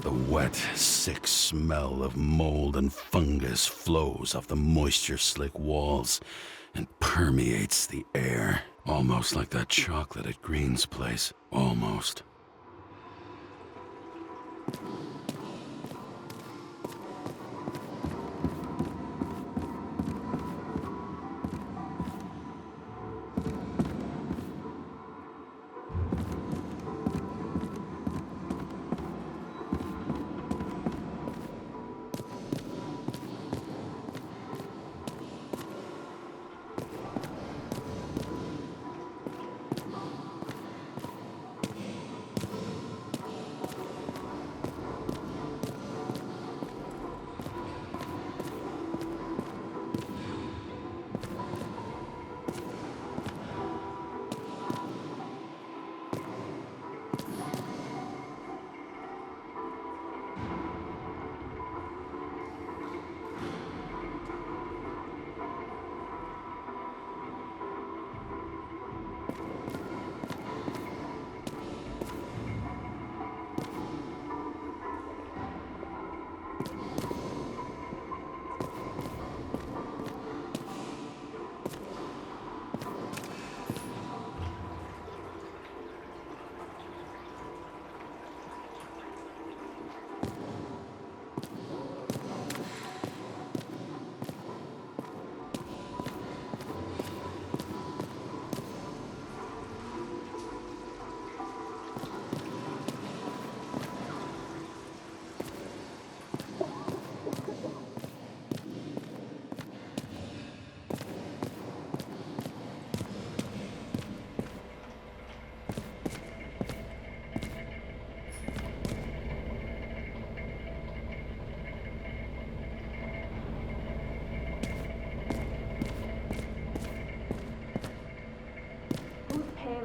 The wet, sick smell of mold and fungus flows off the moisture-slick walls and permeates the air. Almost like that chocolate at Green's place. Almost.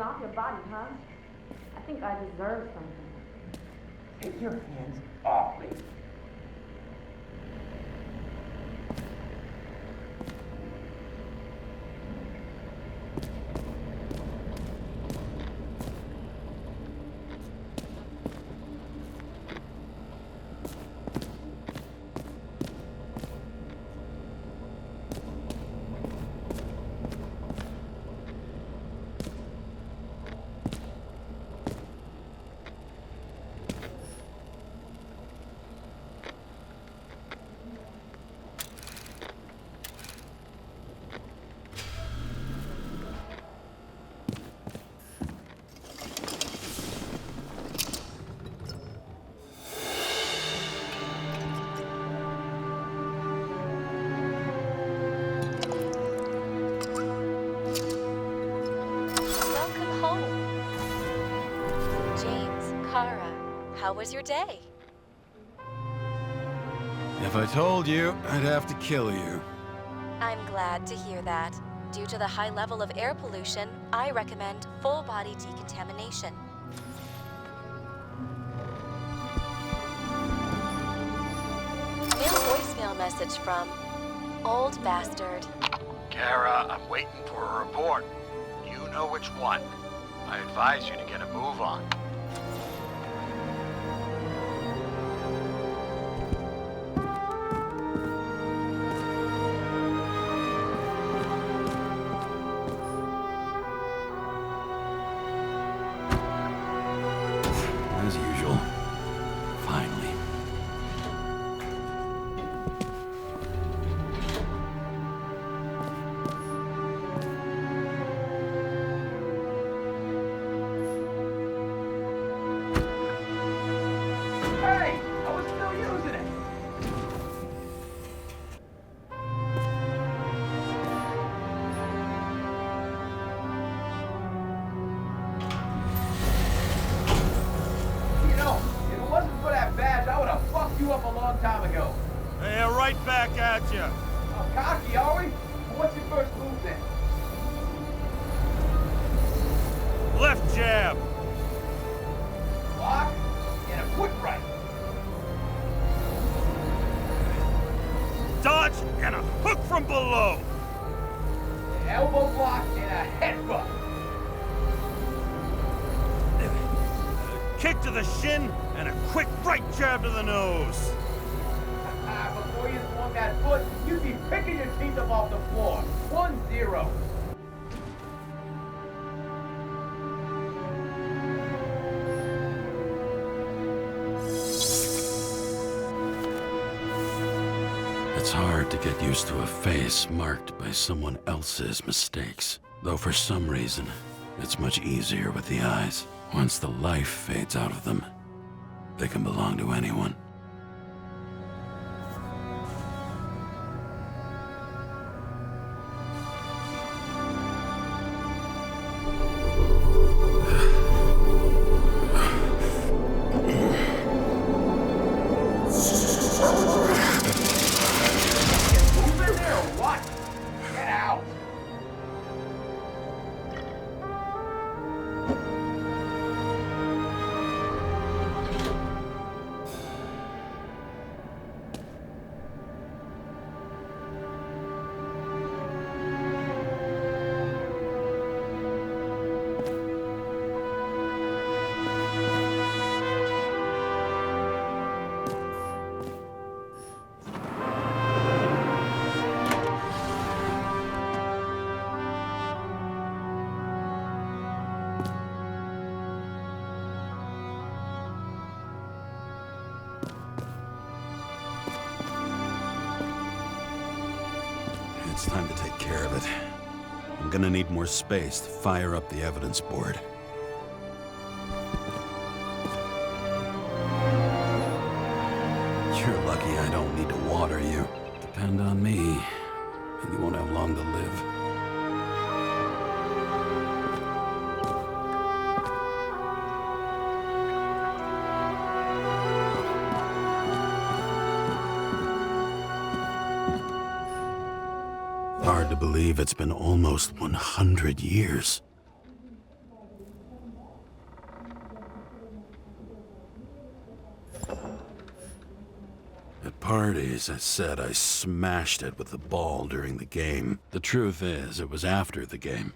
Off your body, huh? I think I deserve something. Take your hands off me. How was your day? If I told you, I'd have to kill you. I'm glad to hear that. Due to the high level of air pollution, I recommend full-body decontamination. New voicemail message from Old Bastard. Kara, I'm waiting for a report. You know which one. I advise you to get a move on. As usual. Finally. Hey! I was still using it! You know, if it wasn't for that badge, I would have fucked you up a long time ago. Hey, right back at you. Oh, cocky, are we? Well, what's your first move then? Left jab. Block and a quick right. Dodge and a hook from below. elbow block, and a headbutt. Kick to the shin and a quick right jab to the nose. Before you swung that foot, you'd be picking your teeth up off the floor. 1-0. It's hard to get used to a face marked by someone else's mistakes. Though for some reason, it's much easier with the eyes. Once the life fades out of them, they can belong to anyone. Moving there or what? Get out. It's time to take care of it. I'm gonna need more space to fire up the evidence board. You're lucky I don't need to water you. Depend on me, and you won't have long to live. Hard to believe it's been almost 100 years. At parties, I said I smashed it with the ball during the game. The truth is, it was after the game.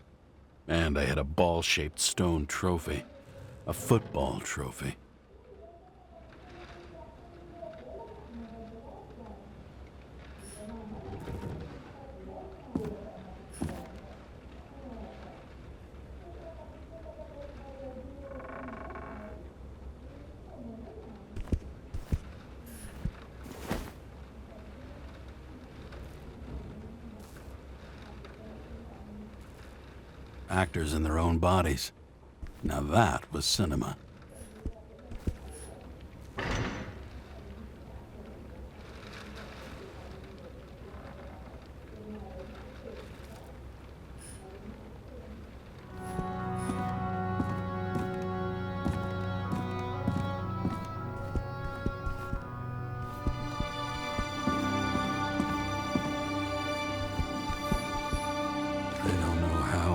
And I had a ball-shaped stone trophy. A football trophy. Actors in their own bodies. Now that was cinema.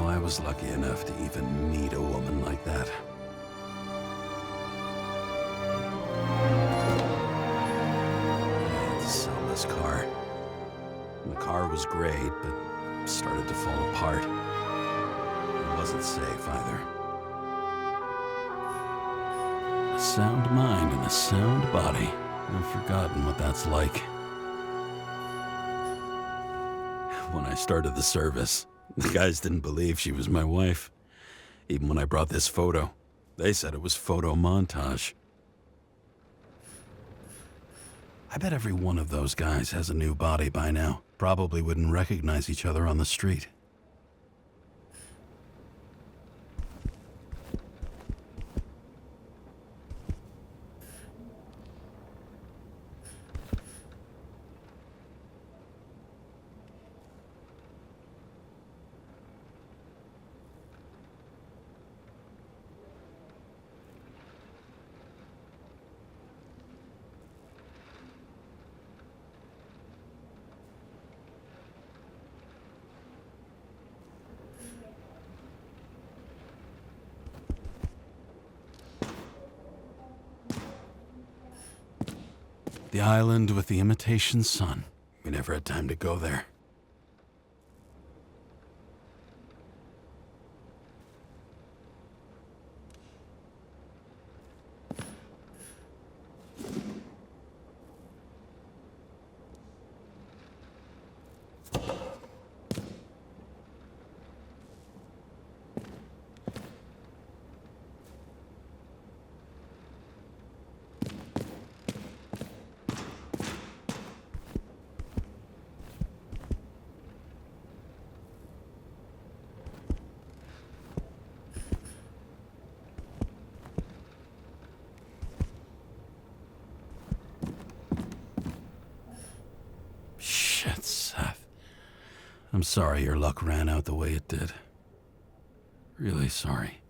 I was lucky enough to even meet a woman like that. I had to sell this car. The car was great, but started to fall apart. It wasn't safe either. A sound mind and a sound body. I've forgotten what that's like. When I started the service, the guys didn't believe she was my wife. Even when I brought this photo, they said it was photo montage. I bet every one of those guys has a new body by now. Probably wouldn't recognize each other on the street. The island with the imitation sun. We never had time to go there. I'm sorry your luck ran out the way it did. Really sorry.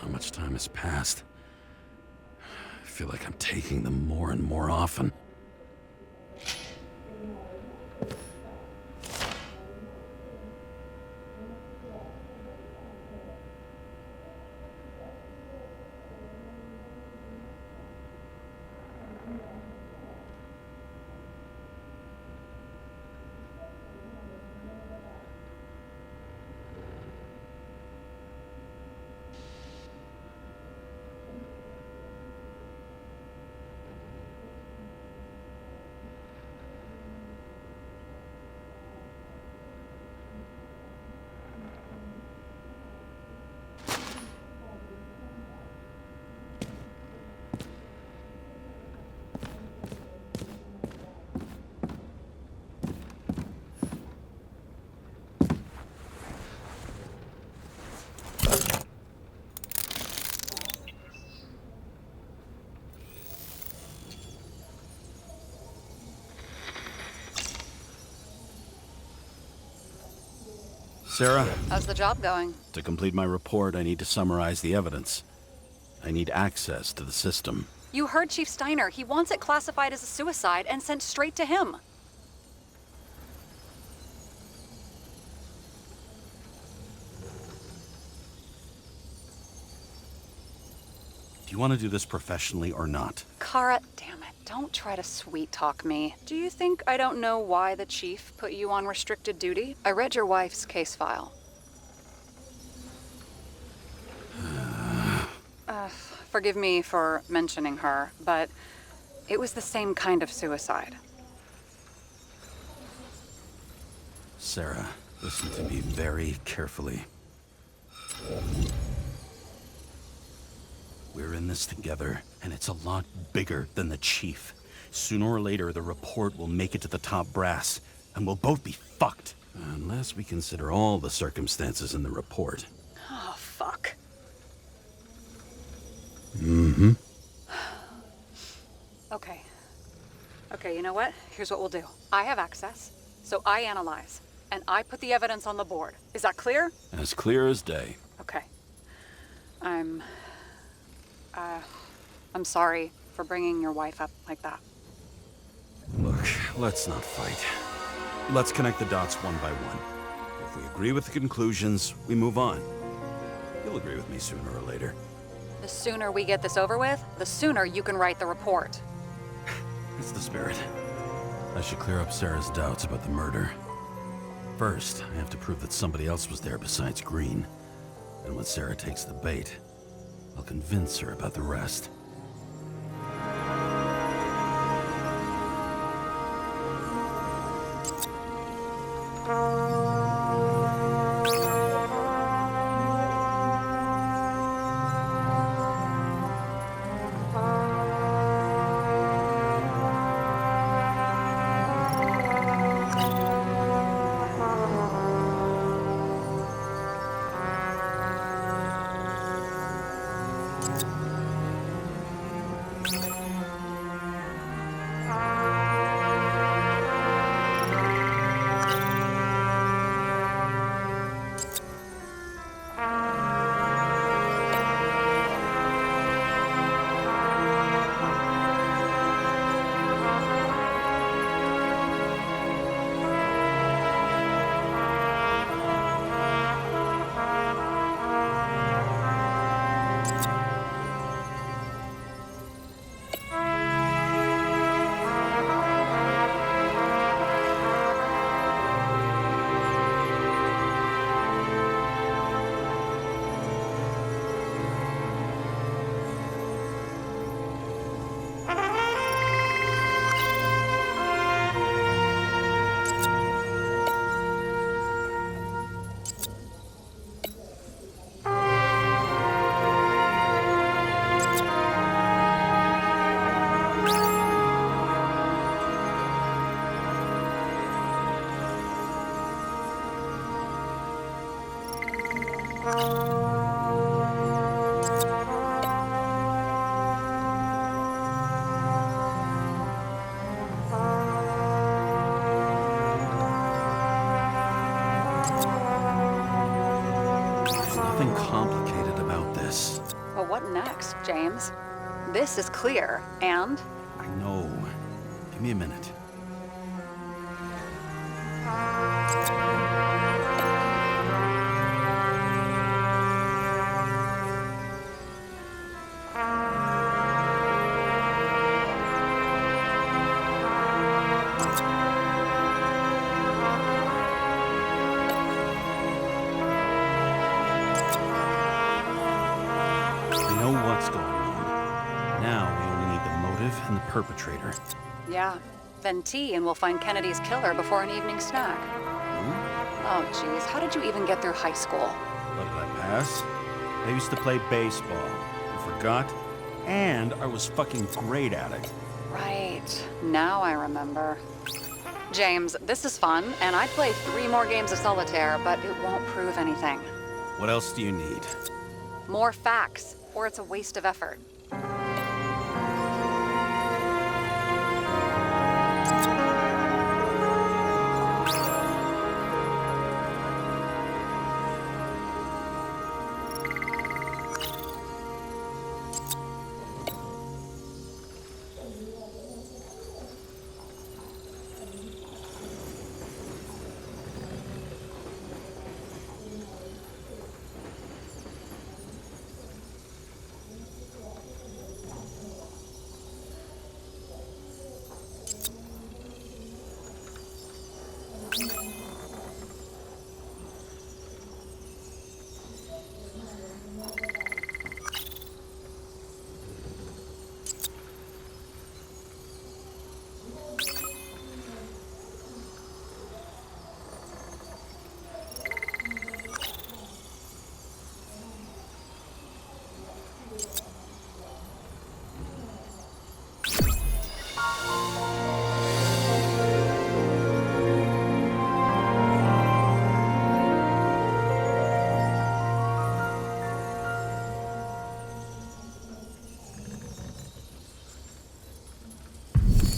How much time has passed? I feel like I'm taking them more and more often. Sarah, How's the job going? to complete my report, I need to summarize the evidence. I need access to the system. You heard Chief Steiner. He wants it classified as a suicide and sent straight to him. Do you want to do this professionally or not? Kara, damn it. Don't try to sweet talk me. Do you think I don't know why the chief put you on restricted duty? I read your wife's case file. Forgive me for mentioning her, but it was the same kind of suicide. Sarah, listen to me very carefully. We're in this together, and it's a lot bigger than the chief. Sooner or later, the report will make it to the top brass, and we'll both be fucked. Unless we consider all the circumstances in the report. Oh, fuck. Mm-hmm. Okay, you know what? Here's what we'll do. I have access, so I analyze, and I put the evidence on the board. Is that clear? As clear as day. Okay. I'm sorry for bringing your wife up like that. Look, let's not fight. Let's connect the dots one by one. If we agree with the conclusions, we move on. You'll agree with me sooner or later. The sooner we get this over with, the sooner you can write the report. That's the spirit. I should clear up Sarah's doubts about the murder. First, I have to prove that somebody else was there besides Green. And when Sarah takes the bait, I'll convince her about the rest. There's nothing complicated about this. But what next, James? This is clear, and I know. Give me a minute. We know what's going on. Now we only need the motive and the perpetrator. yeah, then T and we'll find Kennedy's killer before an evening snack. Oh, geez, how did you even get through high school? What did I pass? I used to play baseball. You forgot? And I was fucking great at it. Right, now I remember. James, this is fun, and I'd play 3 more games of solitaire, but it won't prove anything. What else do you need? More facts, or it's a waste of effort.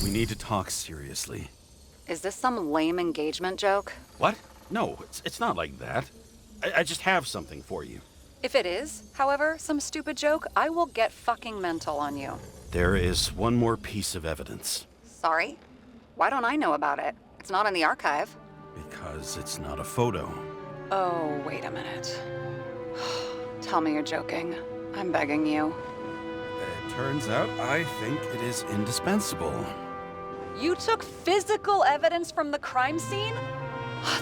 We need to talk seriously. Is this some lame engagement joke? What? No, it's not like that. I just have something for you. If it is, however, some stupid joke, I will get fucking mental on you. There is one more piece of evidence. Sorry? Why don't I know about it? It's not in the archive. Because it's not a photo. Oh, wait a minute. Tell me you're joking. I'm begging you. It turns out I think it is indispensable. You took physical evidence from the crime scene?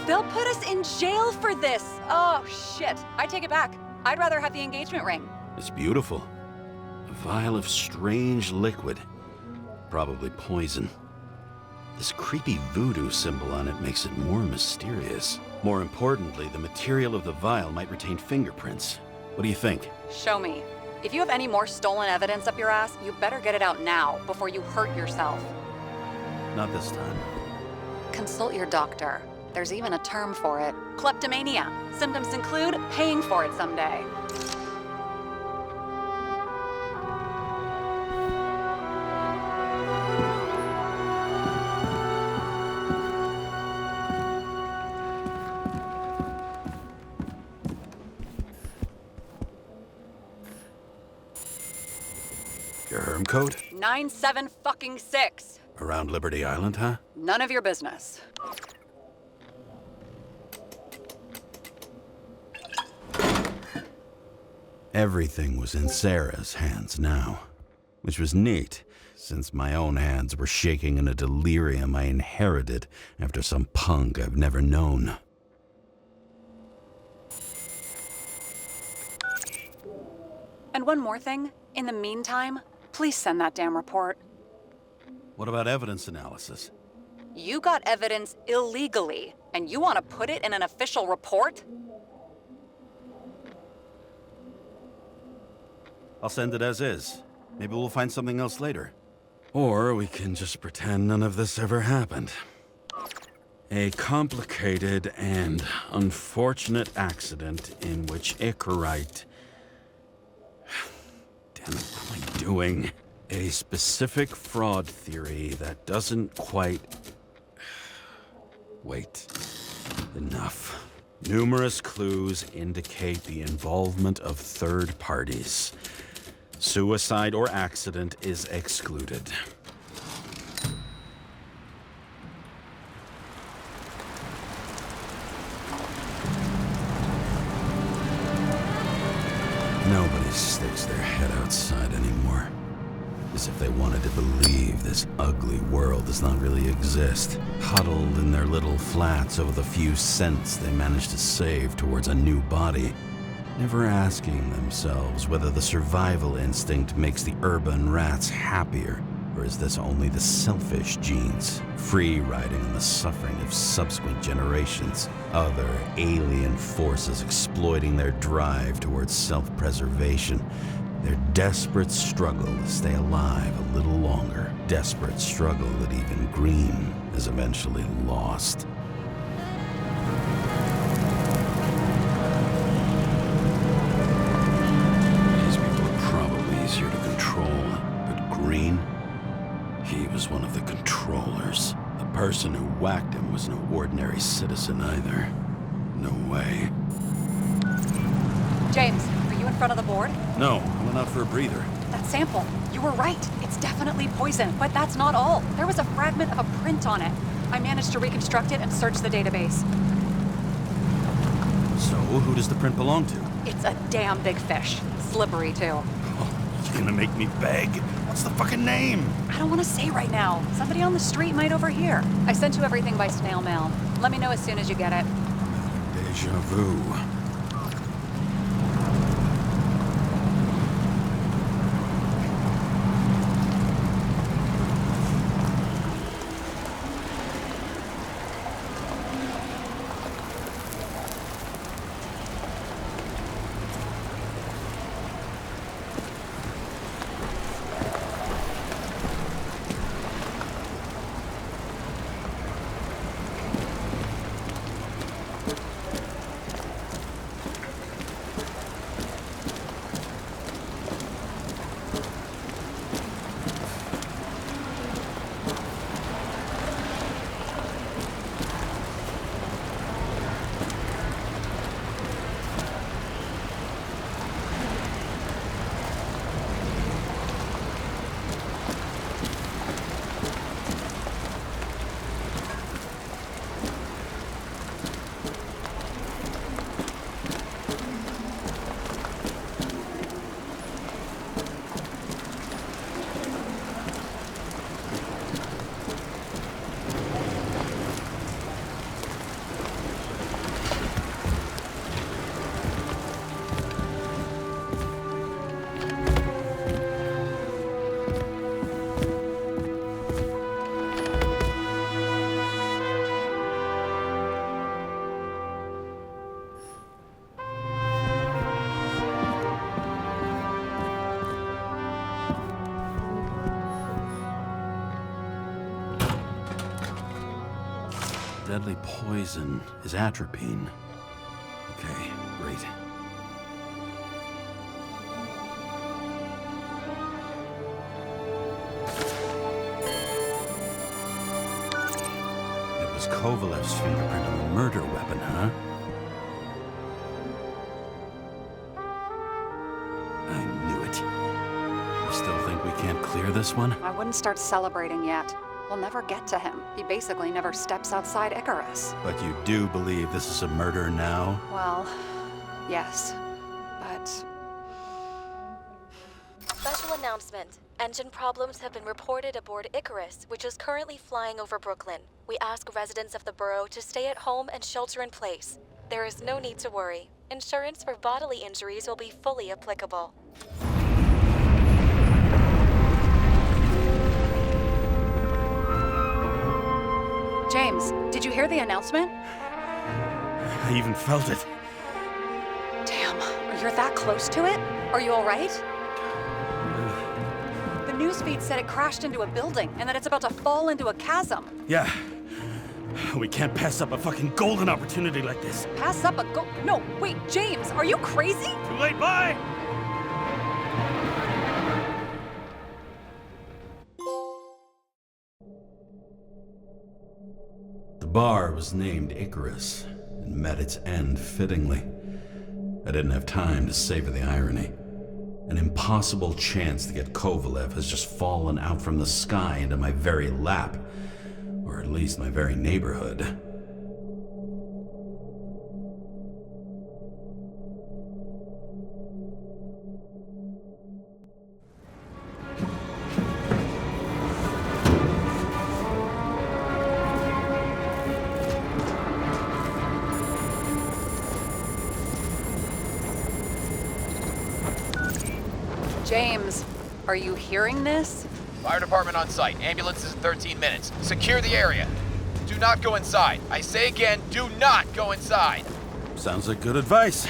They'll put us in jail for this. Oh, shit. I take it back. I'd rather have the engagement ring. It's beautiful. A vial of strange liquid. Probably poison. This creepy voodoo symbol on it makes it more mysterious. More importantly, the material of the vial might retain fingerprints. What do you think? Show me. If you have any more stolen evidence up your ass, you better get it out now before you hurt yourself. Not this time. Consult your doctor. There's even a term for it. Kleptomania. Symptoms include paying for it someday. Your herm code? 97-fucking-6. Around Liberty Island, huh? None of your business. Everything was in Sarah's hands now, which was neat, since my own hands were shaking in a delirium I inherited after some punk I've never known. And one more thing. In the meantime, please send that damn report. What about evidence analysis? You got evidence illegally, and you want to put it in an official report? I'll send it as is. Maybe we'll find something else later. Or we can just pretend none of this ever happened. A complicated and unfortunate accident in which Icarite... Damn it, what am I doing? A specific fraud theory that doesn't quite... Wait. Enough. Numerous clues indicate the involvement of third parties. Suicide or accident is excluded. Nobody sticks their head outside anymore. As if they wanted to believe this ugly world does not really exist. Huddled in their little flats over the few cents they managed to save towards a new body. Never asking themselves whether the survival instinct makes the urban rats happier, or is this only the selfish genes, free riding on the suffering of subsequent generations, other alien forces exploiting their drive towards self-preservation, their desperate struggle to stay alive a little longer, desperate struggle that even Green is eventually lost. These people are probably easier to control, but Green, he was one of the controllers. The person who whacked him was no ordinary citizen either. No way. James, are you in front of the board? No, I went out for a breather. That sample. You were right. It's definitely poison, but that's not all. There was a fragment of a print on it. I managed to reconstruct it and search the database. So, who does the print belong to? It's a damn big fish. Slippery, too. Oh, you gonna make me beg? What's the fucking name? I don't want to say right now. Somebody on the street might overhear. I sent you everything by snail mail. Let me know as soon as you get it. Deja vu. Deadly poison is atropine. Okay, great. It was Kovalev's fingerprint on the murder weapon, huh? I knew it. You still think we can't clear this one? I wouldn't start celebrating yet. We'll never get to him. He basically never steps outside Icarus. But you do believe this is a murder now? Well, yes. But... Special announcement. Engine problems have been reported aboard Icarus, which is currently flying over Brooklyn. We ask residents of the borough to stay at home and shelter in place. There is no need to worry. Insurance for bodily injuries will be fully applicable. James, did you hear the announcement? I even felt it. Damn, you're that close to it? Are you all right? The newsfeed said it crashed into a building and that it's about to fall into a chasm. Yeah. We can't pass up a fucking golden opportunity like this. Pass up a go. No, wait, James, are you crazy? Too late, bye! The bar was named Icarus and met its end fittingly. I didn't have time to savor the irony. An impossible chance to get Kovalev has just fallen out from the sky into my very lap, or at least my very neighborhood. James, are you hearing this? Fire department on site. Ambulance is in 13 minutes. Secure the area. Do not go inside. I say again, do not go inside. Sounds like good advice.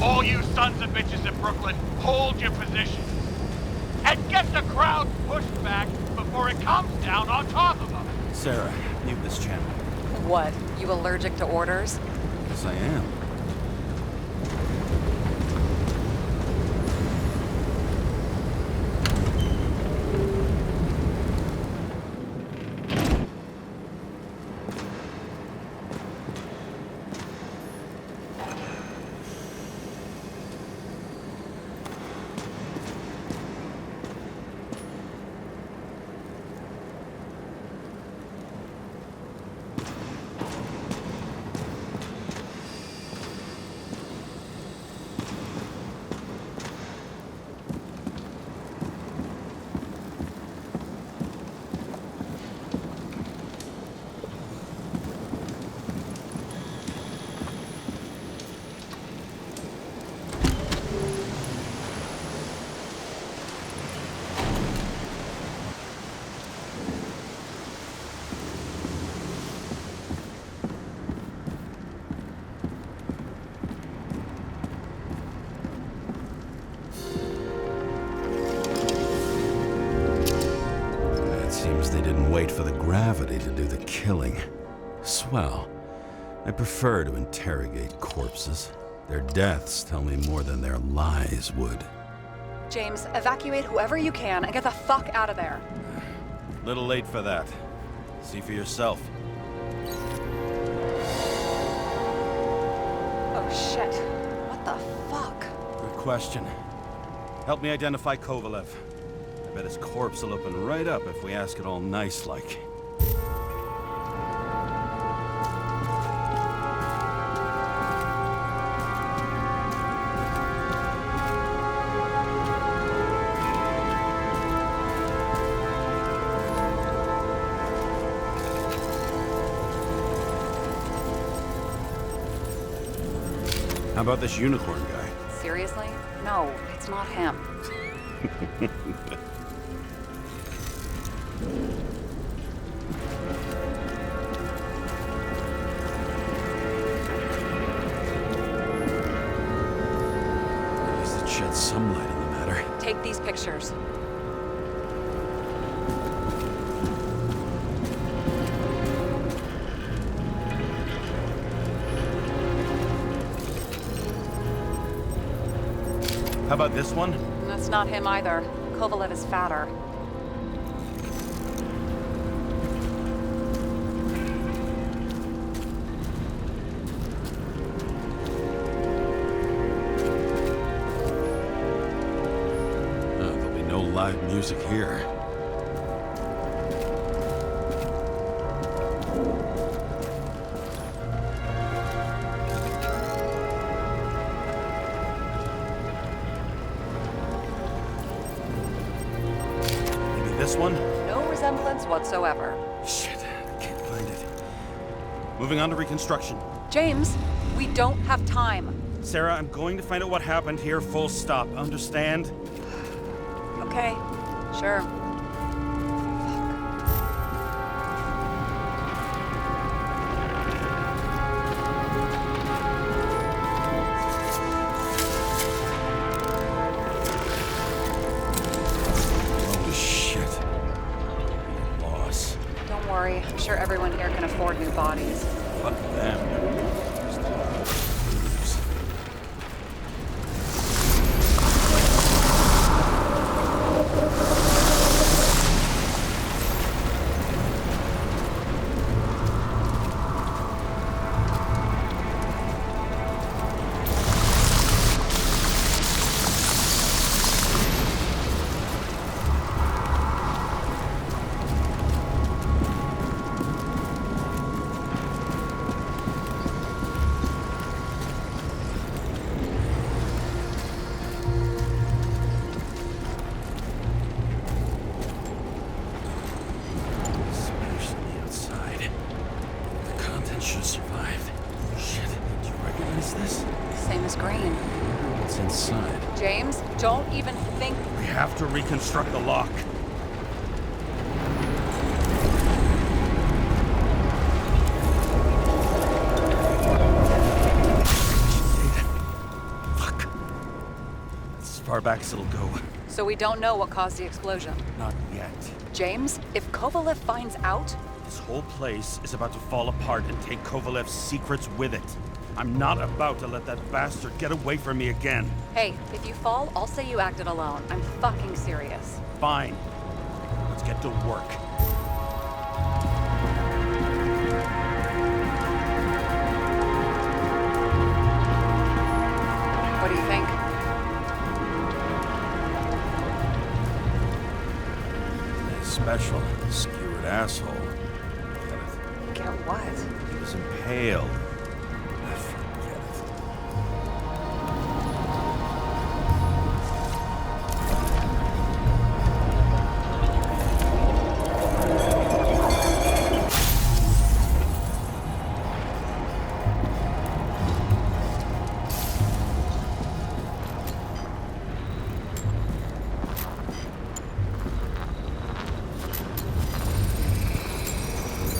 All you sons of bitches in Brooklyn, hold your position. And get the crowd pushed back before it comes down on top of them. Sarah, mute this channel. What? You allergic to orders? Yes, I am. They didn't wait for the gravity to do the killing. Swell. I prefer to interrogate corpses. Their deaths tell me more than their lies would. James, evacuate whoever you can and get the fuck out of there. Little late for that. See for yourself. Oh shit. What the fuck? Good question. Help me identify Kovalev. I bet his corpse will open right up if we ask it all nice-like. How about this unicorn guy? Seriously? No, it's not him. At least it sheds some light on the matter. Take these pictures. How about this one? That's not him either. Kovalev is fatter. There'll be no live music here. Maybe this one? No resemblance whatsoever. Shit, I can't find it. Moving on to reconstruction. James, we don't have time. Sarah, I'm going to find out what happened here, full stop. Understand? Okay, sure. Holy shit. Loss. Don't worry, I'm sure everyone here can afford new bodies. Fuck them. Should have survived. Shit, do you recognize this? Same as green. What's inside? James, don't even think. We have to reconstruct the lock. Fuck. That's as far back as it'll go. So we don't know what caused the explosion. Not yet. James, if Kovalev finds out, This whole place is about to fall apart and take Kovalev's secrets with it. I'm not about to let that bastard get away from me again. hey, if you fall, I'll say you acted alone. I'm fucking serious. Fine. Let's get to work. What do you think? Nice special. Skewered asshole. Get what? He was impaled. Forget it.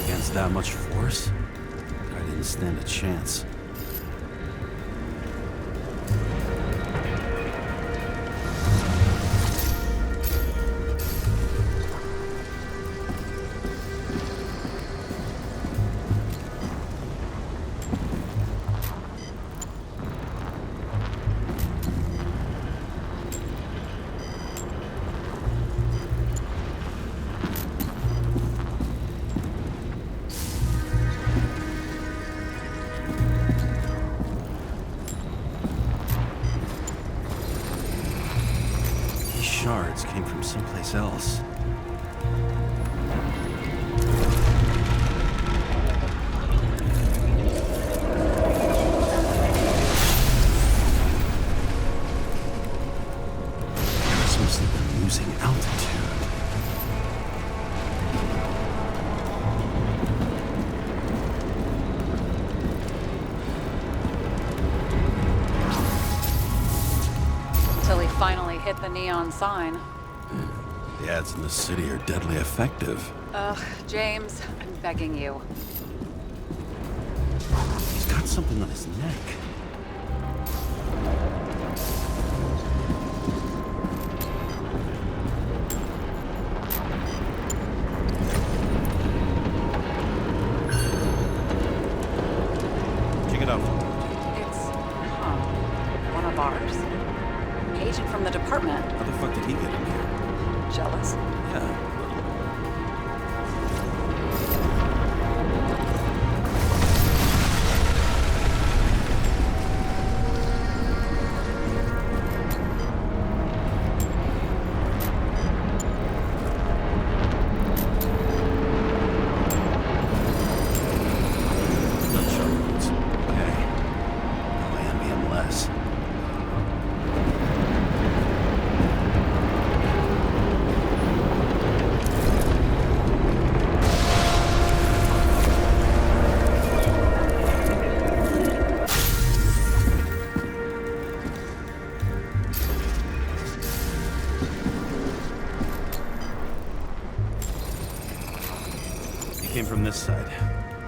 Against that much force? I didn't stand a chance. These shards came from someplace else. This must have been losing altitude. Until he finally hit the neon sign. The ads in the city are deadly effective. Ugh, James, I'm begging you. He's got something on his neck. Check it out. It's, one of ours. An agent from the department. How the fuck did he get in here? Jealous? Yeah. Okay. I'll envy him less. from this side.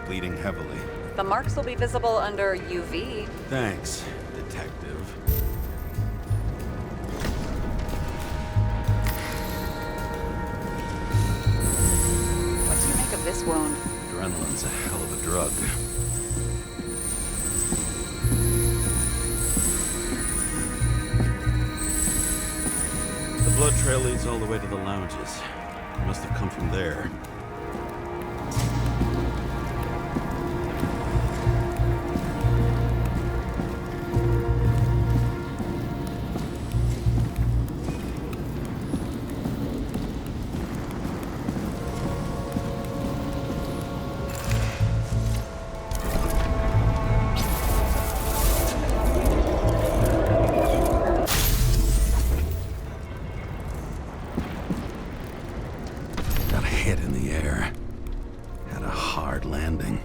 Bleeding heavily. The marks will be visible under UV. Thanks, detective. What do you make of this wound? Adrenaline's a hell of a drug. The blood trail leads all the way to the lounges. It must have come from there. Got hit in the air. Had a hard landing.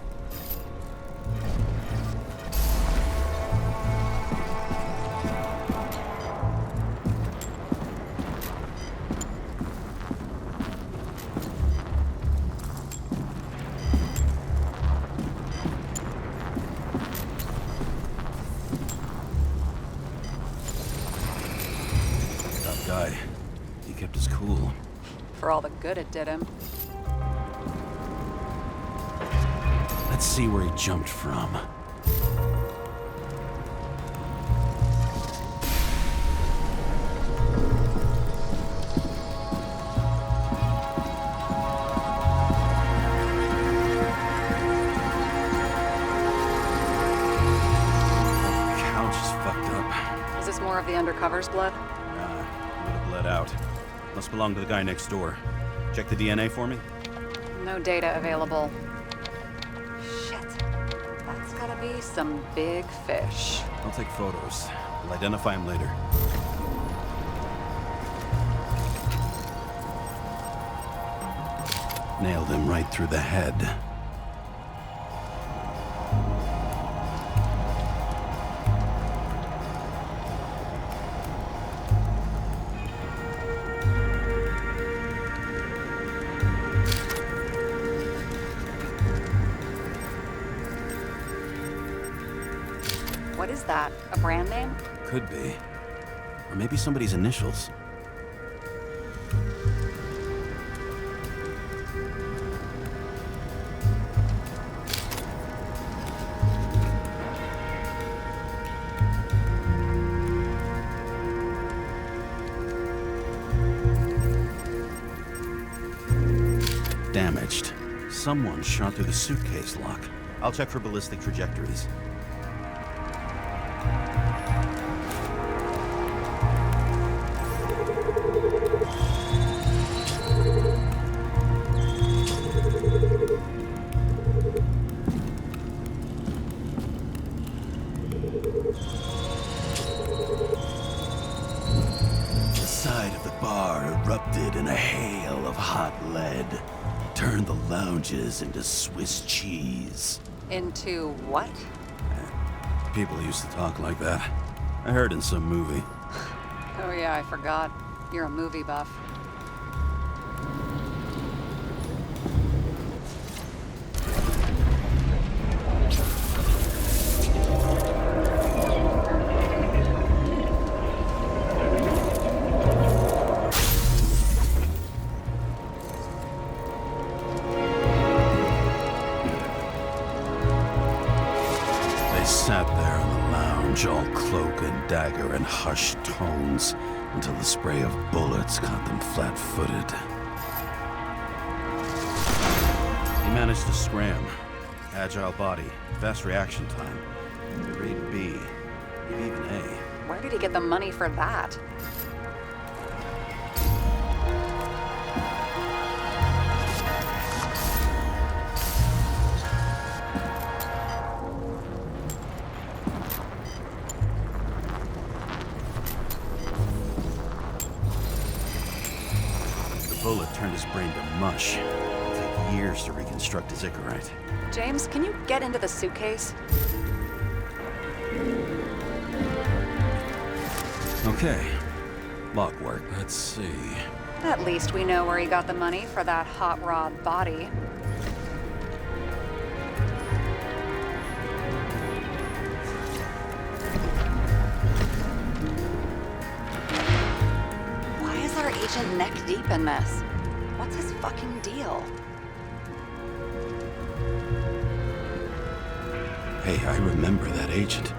Tough guy. He kept his cool. For all the good it did him. Let's see where he jumped from. The couch is fucked up. Is this more of the undercover's blood? Nah, it would have bled out. Must belong to the guy next door. Check the DNA for me? No data available. Shit. That's gotta be some big fish. I'll take photos. We'll identify him later. Nailed him right through the head. What is that? A brand name? Could be. Or maybe somebody's initials. Damaged. Someone shot through the suitcase lock. I'll check for ballistic trajectories. The side of the bar erupted in a hail of hot lead. Turned the lounges into Swiss cheese. Into what? People used to talk like that. I heard in some movie. Oh yeah, I forgot. You're a movie buff. Sat there in the lounge, all cloak and dagger and hushed tones, until the spray of bullets caught them flat-footed. He managed to scram. Agile body, fast reaction time. Grade B, maybe even A. Where did he get the money for that? Bullet turned his brain to mush. It'll take years to reconstruct his Icarite. James, can you get into the suitcase? Okay. Lock work. Let's see. At least we know where he got the money for that hot rod body. agent neck deep in this. What's his fucking deal? Hey, I remember that agent.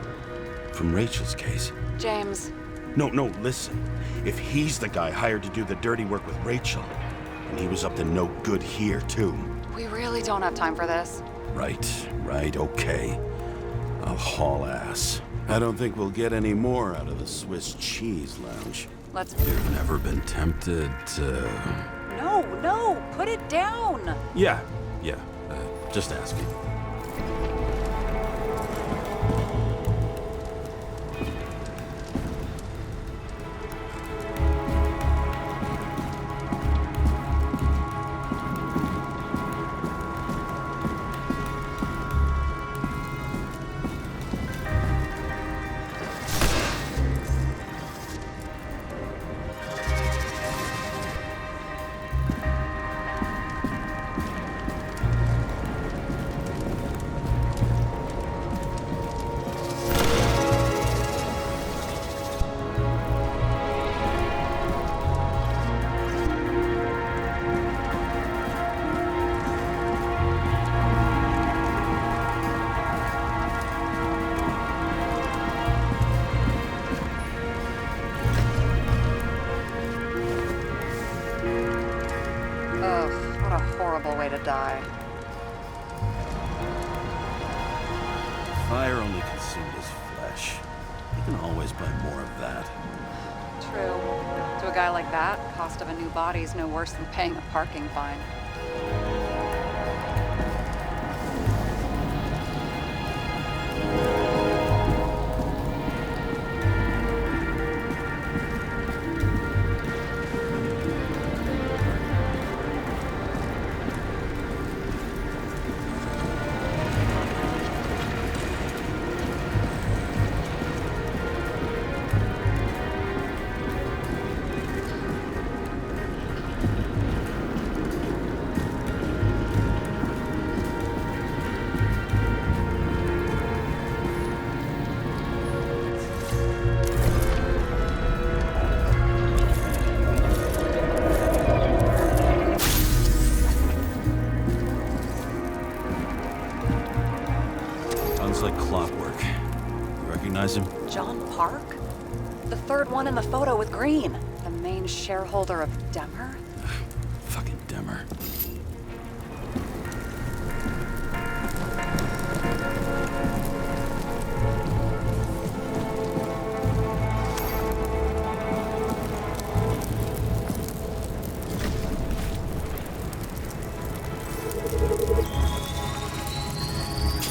From Rachel's case. James, No, listen. If he's the guy hired to do the dirty work with Rachel, and he was up to no good here, too. we really don't have time for this. Right, okay. I'll haul ass. I don't think we'll get any more out of the Swiss cheese lounge. Let's... You've never been tempted to... No, put it down! Yeah, just asking. Ugh, what a horrible way to die. Fire only consumed his flesh. You can always buy more of that. True. To a guy like that, cost of a new body is no worse than paying a parking fine. Sounds like clockwork. You recognize him? John Park? The third one in the photo with Green. The main shareholder of Demmer? Fucking Demmer.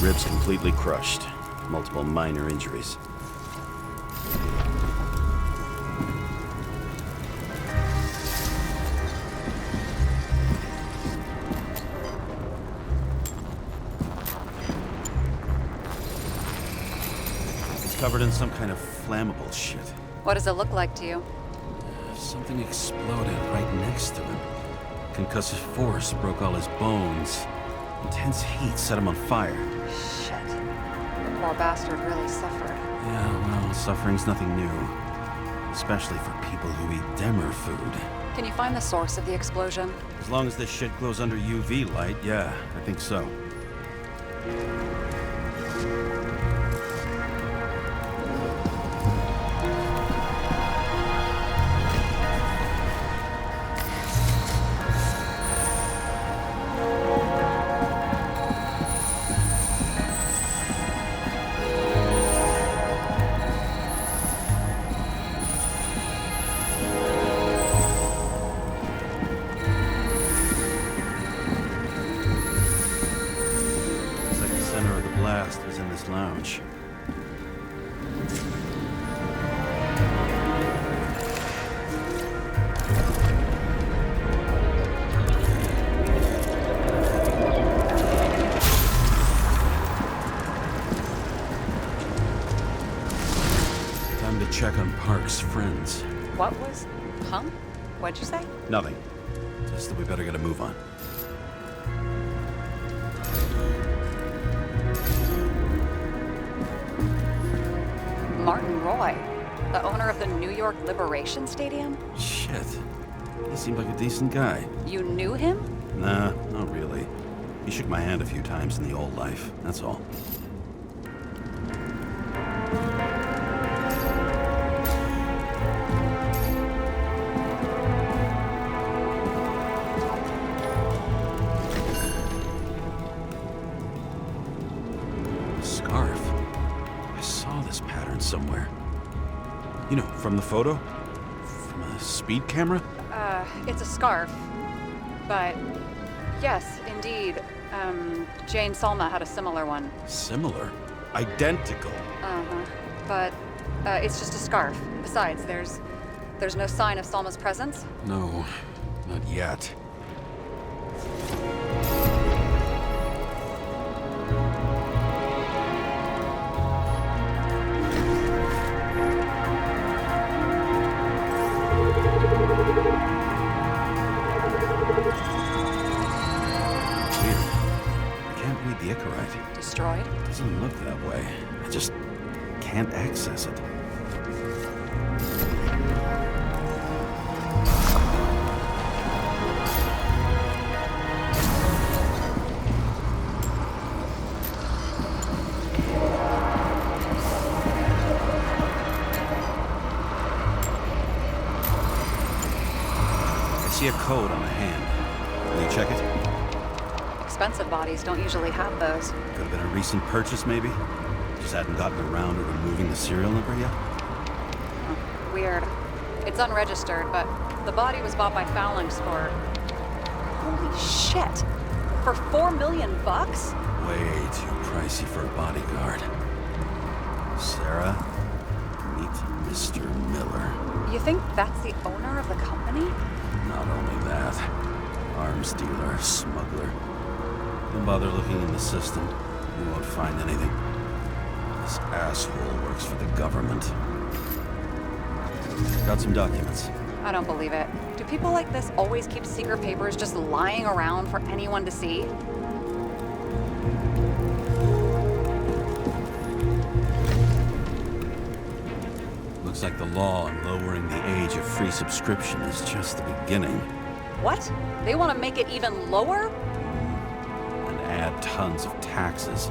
Ribs completely crushed. Multiple minor injuries. It's covered in some kind of flammable shit. What does it look like to you? Something exploded right next to him. Concussive force broke all his bones. Intense heat set him on fire. Shit. The poor bastard really suffered. Yeah, well, suffering's nothing new. Especially for people who eat Demmer food. Can you find the source of the explosion? As long as this shit glows under UV light, yeah, I think so. Blast was in this lounge. Time to check on Park's friends. What was... Huh? What'd you say? Nothing. Just that we better get a move on. Martin Roy, the owner of the New York Liberation Stadium? Shit. He seemed like a decent guy. You knew him? Nah, not really. He shook my hand a few times in the old life, that's all. Scarf. I saw this pattern somewhere. You know, from the photo? From a speed camera? It's a scarf. But yes, indeed. Jane Salma had a similar one. Similar? Identical? Uh-huh. But it's just a scarf. Besides, there's no sign of Salma's presence. No, not yet. The Icarite. Destroyed? Doesn't look that way. I just can't access it. I see a code on the hand. Will you check it? Expensive bodies don't usually have those. Could have been a recent purchase, maybe? Just hadn't gotten around to removing the serial number yet? Weird. It's unregistered, but the body was bought by Phalanx for... Holy shit! For $4 million bucks? Way too pricey for a bodyguard. Sarah, meet Mr. Miller. You think that's the owner of the company? Not only that, arms dealer, smuggler. Don't bother looking in the system. You won't find anything. This asshole works for the government. Got some documents. I don't believe it. Do people like this always keep secret papers just lying around for anyone to see? Looks like the law on lowering the age of free subscription is just the beginning. What? They want to make it even lower? And add tons of taxes.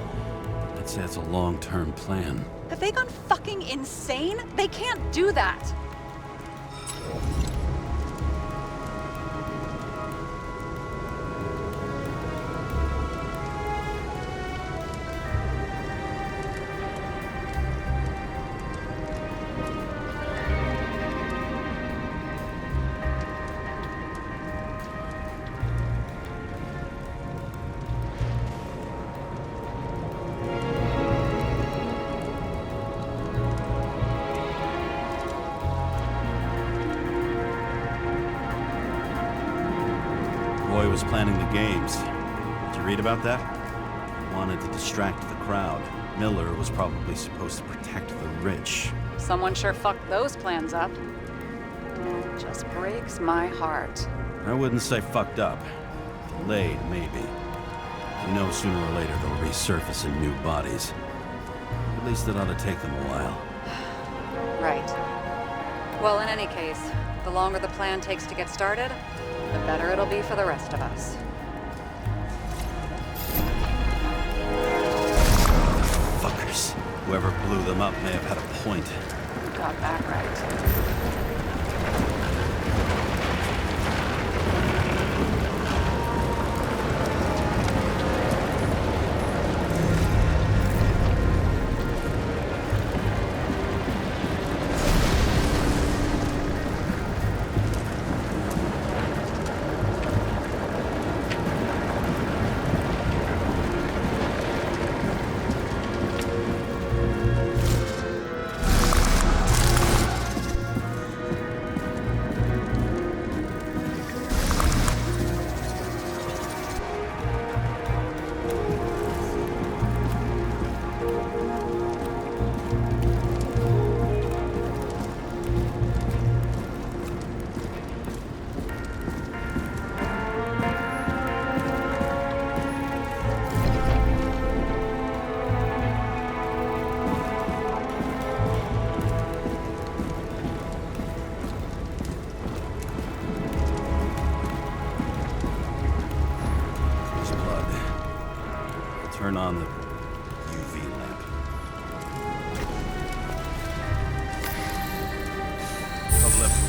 I'd say it's a long-term plan. Have they gone fucking insane? They can't do that! Roy was planning the games. Did you read about that? He wanted to distract the crowd. Miller was probably supposed to protect the rich. Someone sure fucked those plans up. It just breaks my heart. I wouldn't say fucked up. Delayed, maybe. You know, sooner or later they'll resurface in new bodies. At least it ought to take them a while. Right. Well, in any case, the longer the plan takes to get started, the better it'll be for the rest of us. Fuckers. Whoever blew them up may have had a point. You got that right.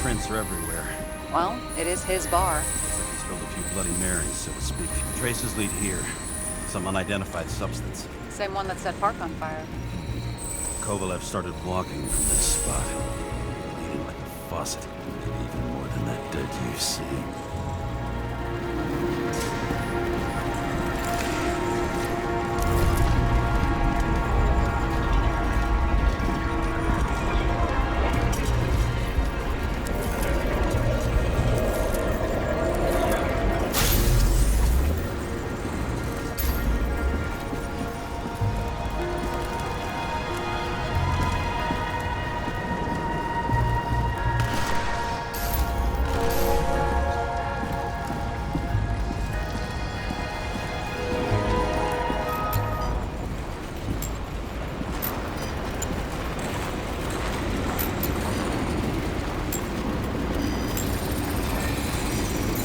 prints are everywhere. Well, it is his bar. Looks like he spilled a few Bloody Marys, so to speak. Traces lead here. Some unidentified substance. Same one that set Park on fire. Kovalev started walking from this spot. Bleeding like a faucet. Even more than that dead you see.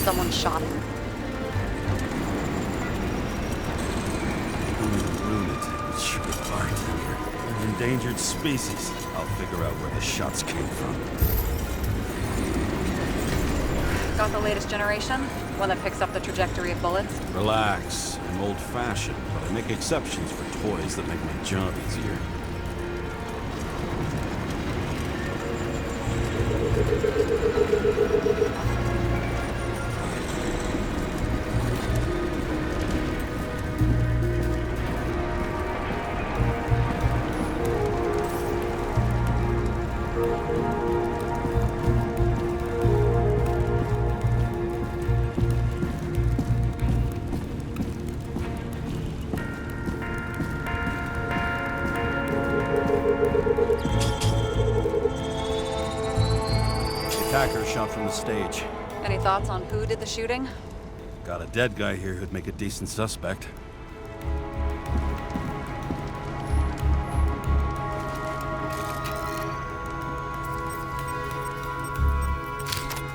Someone shot him. Lunatic, sugar bartender. An endangered species. I'll figure out where the shots came from. Got the latest generation? One that picks up the trajectory of bullets? Relax. I'm old-fashioned, but I make exceptions for toys that make my job easier. Attacker shot from the stage. Any thoughts on who did the shooting? Got a dead guy here who'd make a decent suspect.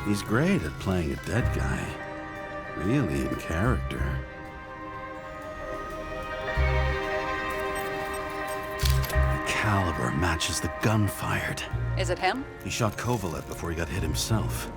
He's great at playing a dead guy. Really in character. The caliber matches the gun fired. Is it him? He shot Kovalev before he got hit himself.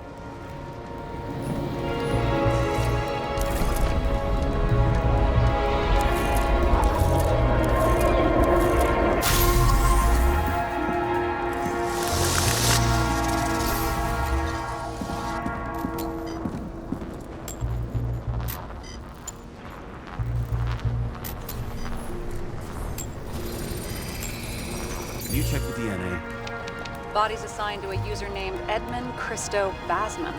You check the DNA. Body's assigned to a user named Edmund Christo Basmond.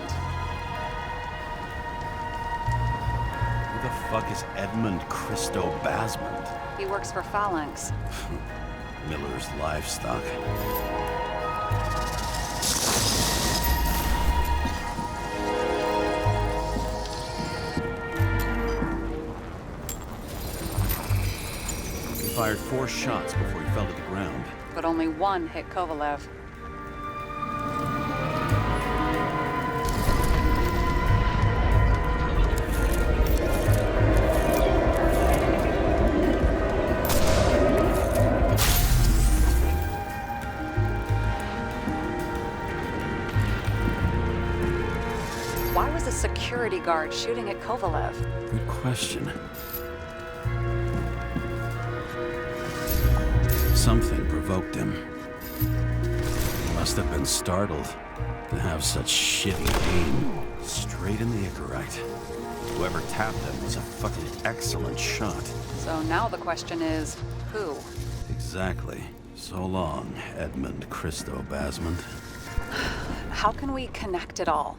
Who the fuck is Edmund Christo Basmond? He works for Phalanx. Miller's Livestock. He fired 4 shots before he fell to the ground. But only one hit Kovalev. Why was a security guard shooting at Kovalev? Good question. Something provoked him. He must have been startled to have such shitty aim. Straight in the Icarite. Whoever tapped him was a fucking excellent shot. So now the question is, who? Exactly. So long, Edmund Christo Basmond. How can we connect it all?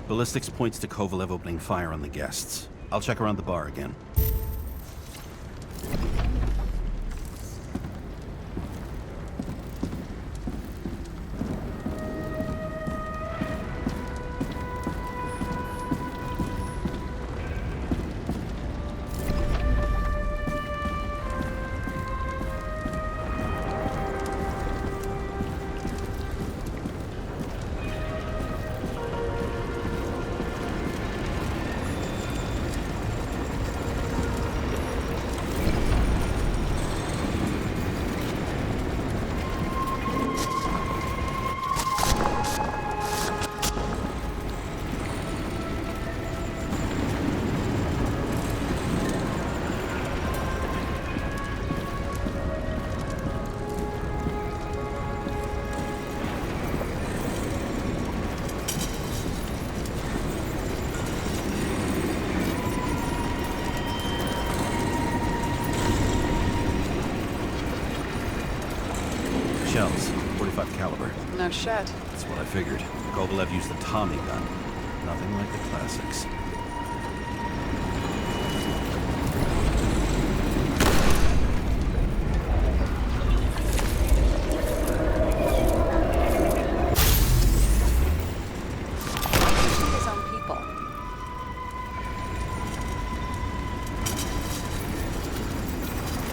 Ballistics points to Kovalev opening fire on the guests. I'll check around the bar again. shells, 45 caliber. No shit. That's what I figured. Kovalev used the Tommy gun. Nothing like the classics. His own people.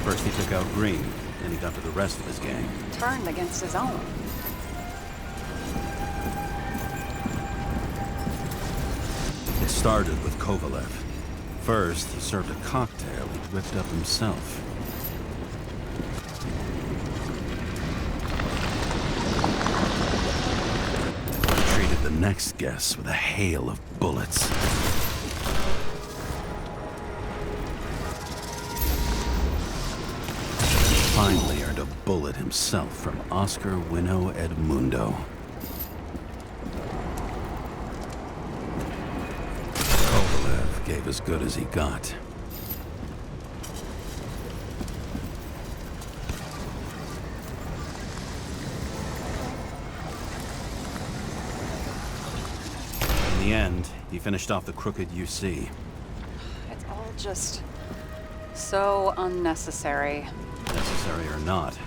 First he took out Green, then he got to the rest of his gang. Turned against his own. It started with Kovalev. First, he served a cocktail he whipped up himself. He treated the next guest with a hail of bullets. Finally earned a bullet himself from Oscar Wino Edmundo. Kovalev gave as good as he got. In the end, he finished off the crooked UC. It's all just so unnecessary. Necessary or not,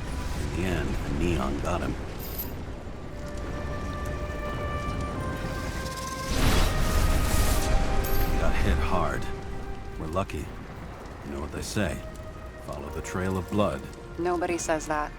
in the end, the neon got him. He got hit hard. We're lucky. You know what they say. Follow the trail of blood. Nobody says that.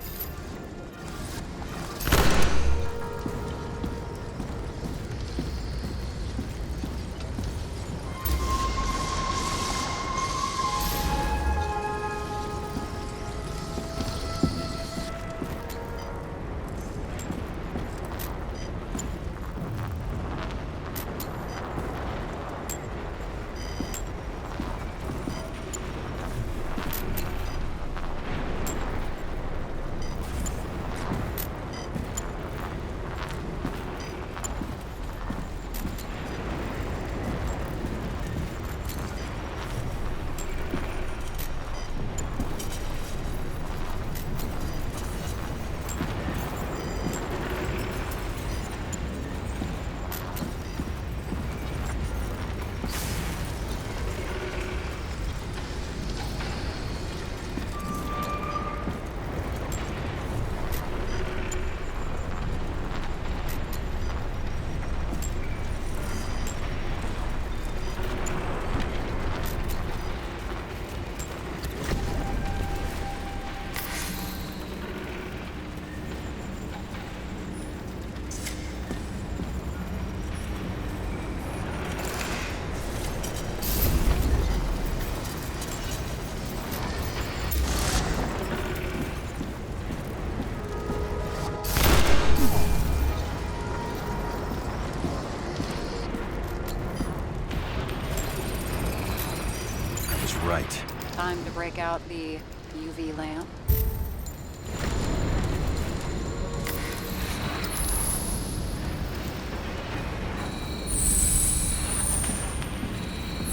Right. Time to break out the UV lamp.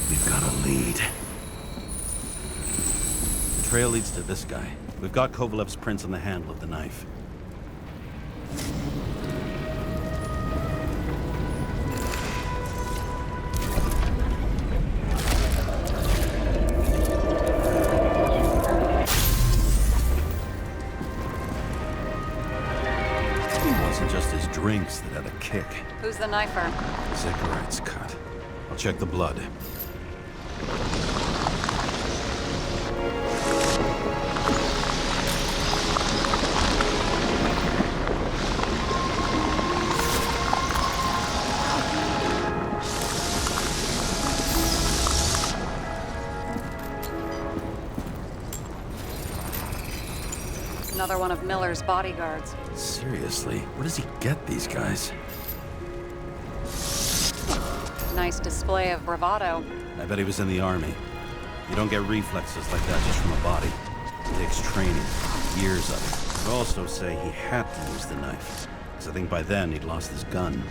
We've got a lead. The trail leads to this guy. We've got Kovalev's prints on the handle of the knife. Drinks that had a kick. Who's the knifer? Zechariah's cut. I'll check the blood. Another one of Miller's bodyguards. Seriously, where does he get these guys? Nice display of bravado. I bet he was in the army. You don't get reflexes like that just from a body. It takes training, years of it. I'd also say he had to use the knife, because I think by then he'd lost his gun.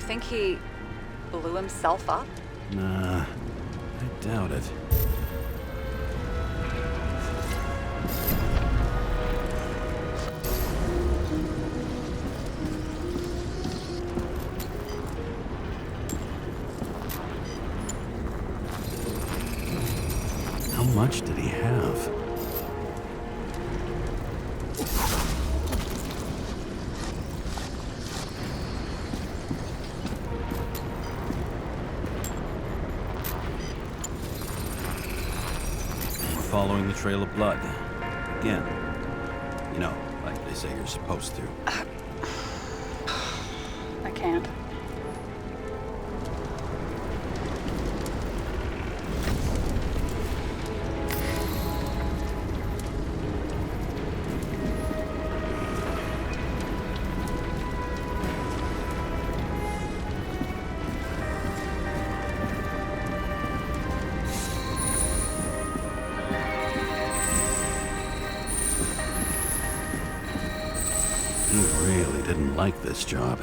You think he blew himself up? Nah, I doubt it. How much did he have? Following the trail of blood. Again. You know, like they say you're supposed to. I can't. He really didn't like this job.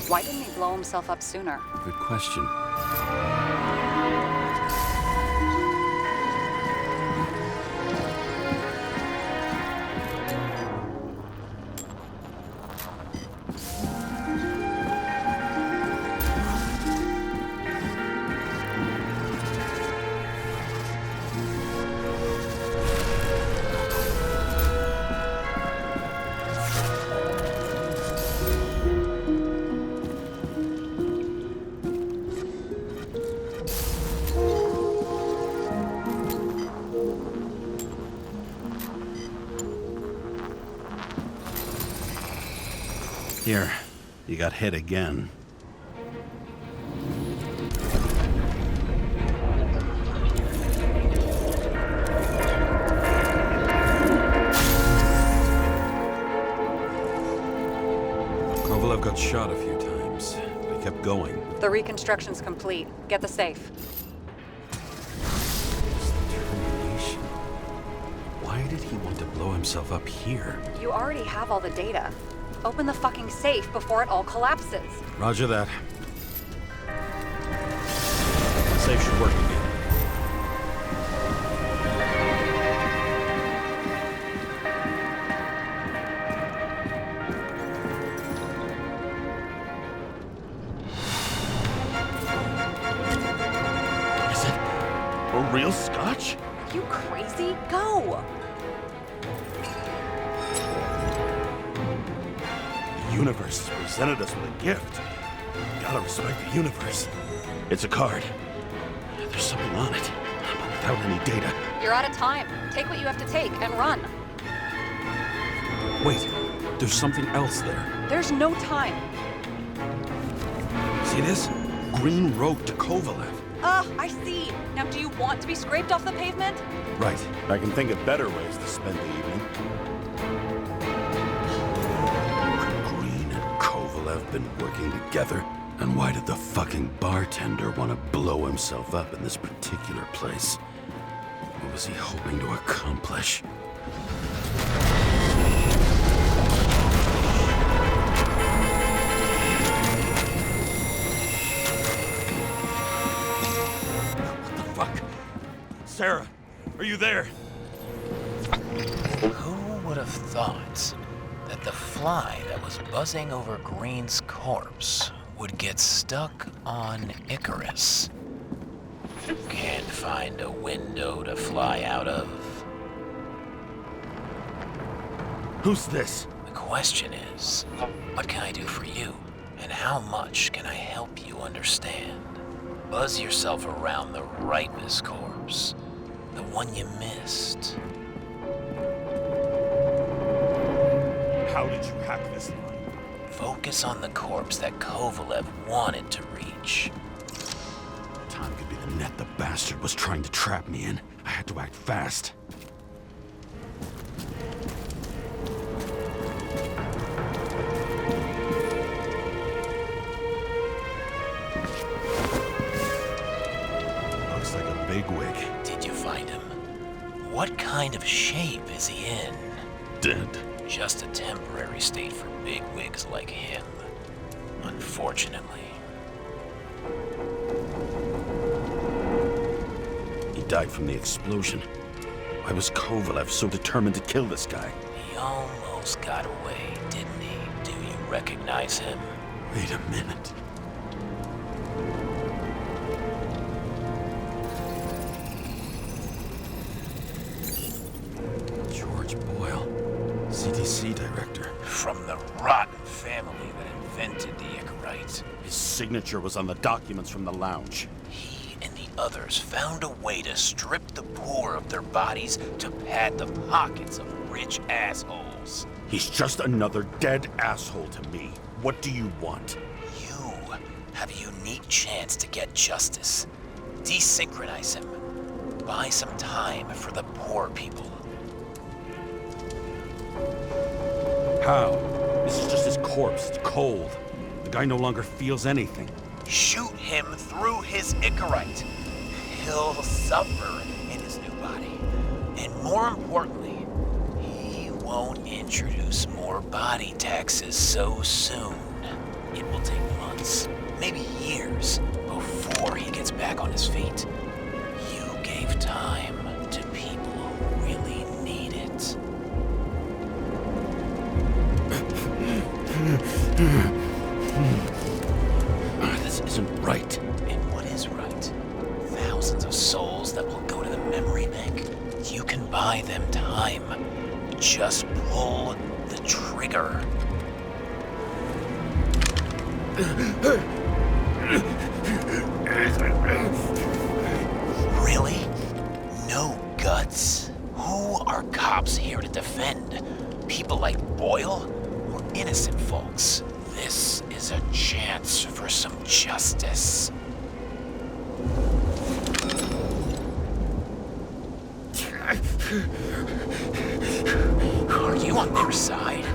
Why didn't he blow himself up sooner? Good question. Here, you got hit again. Kovalev got shot a few times, but he kept going. The reconstruction's complete. Get the safe. Determination. Why did he want to blow himself up here? You already have all the data. Open the fucking safe before it all collapses. Roger that. The safe should work again. Is it a real scotch? You crazy? Go! The universe has presented us with a gift. Gotta respect the universe. It's a card. There's something on it, but without any data. You're out of time. Take what you have to take and run. Wait, there's something else there. There's no time. See this? Green Road to Kovalev. I see. Now do you want to be scraped off the pavement? Right. I can think of better ways to spend the evening. Could Green and Kovalev been working together? And why did the fucking bartender want to blow himself up in this particular place? What was he hoping to accomplish? What the fuck? Sarah, are you there? Who would have thought that the fly that was buzzing over Green's corpse would get stuck on Icarus? Can't find a window to fly out of. Who's this? The question is, what can I do for you? And how much can I help you understand? Buzz yourself around the Rightness corpse. The one you missed. How did you hack this line? Focus on the corpse that Kovalev wanted to reach. Time could be the net the bastard was trying to trap me in. I had to act fast. Looks like a bigwig. Did you find him? What kind of shape is he in? Dead. Just a temporary state for bigwigs like him. Unfortunately. He died from the explosion. Why was Kovalev so determined to kill this guy? He almost got away, didn't he? Do you recognize him? Wait a minute. George Boyle, CDC director. From the rotten family that invented the Icarite. His signature was on the documents from the lounge. He and the others found a way to strip the poor of their bodies to pad the pockets of rich assholes. He's just another dead asshole to me. What do you want? You have a unique chance to get justice. Desynchronize him. Buy some time for the poor people. How? This is just his corpse. It's cold. The guy no longer feels anything. Shoot him through his Icarite. He'll suffer in his new body. And more importantly, he won't introduce more body taxes so soon. It will take months, maybe years, before he gets back on his feet. You gave time to people who really need it. This isn't right. And what is right? Thousands of souls that will go to the memory bank. You can buy them time. Just pull the trigger. Really? No guts? Who are cops here to defend? People like Boyle or innocent folks? This is a chance for some justice. Are you on their side?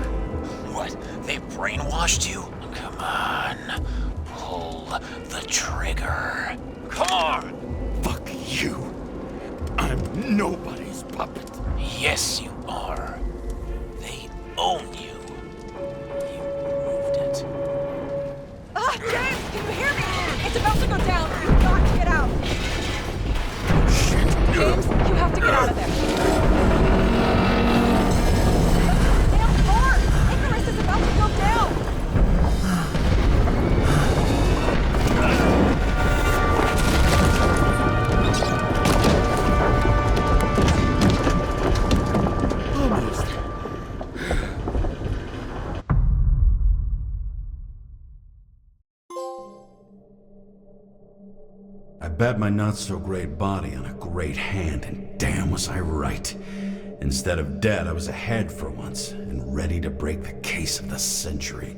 What, they brainwashed you? Come on, pull the trigger. Come on! Fuck you. I'm nobody's puppet. Yes, you are. They own you. You proved it. Ah, James, can you hear me? It's about to go down. You've got to get out. James, you have to get out of there. Damn car! Icarus is about to go down. I bet my not-so-great body on a great hand, and damn was I right. Instead of dead, I was ahead for once, and ready to break the case of the century.